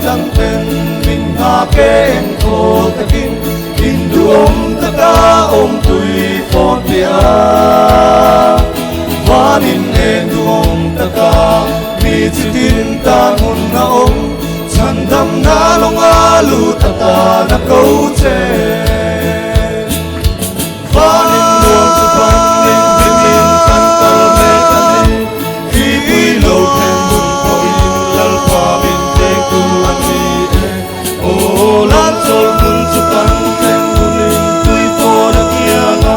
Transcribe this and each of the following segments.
chẳng tên mình hà kén thô ta kinh du ta ca tùy phòn bia và nín en du ta ca mi chỉ tin ta hôn na chân đâm na long lu ta na câu chê và nín duông ta phăng nín bin bin kan ta mê kan khi bui lâu thêm bun ko in lal pa bin tu ani o lam sol mun chupan ten munin tui po na kianga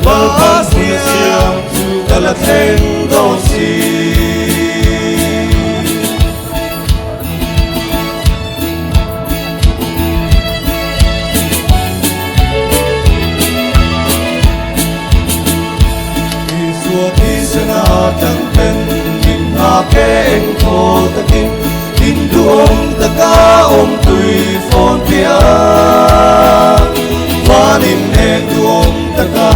bal pas ni siam tu kala ten do si isua ti sena tan pen min ha ken ko ta kin duong ta ca tùy phòn bia và nín en duong ta ca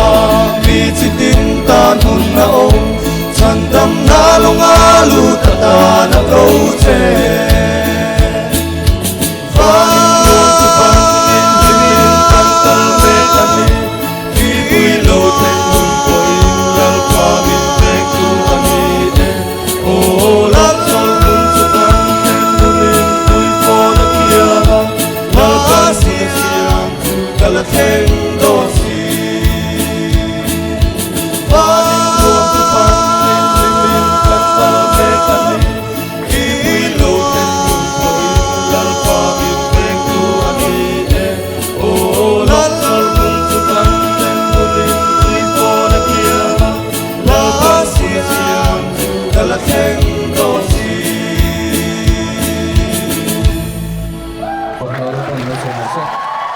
mi chỉ tin ta hôn na chân đâm na long lu ta na câu chê và nín duong ta phăng nín bin kan ta mê kan khi bui lâu thêm bun ko in lal pa bin te tu ani o lam sol bun chupan kala ten do si va nín duong ta phăng nín bin kan ta mê kan khi bui lâu thêm bun ko in lal pa bin te tu ani o lam sol bun chupan ten munin tui po na kia lal pa siam kala ten do siขอโทษทุกคนไม่ใช่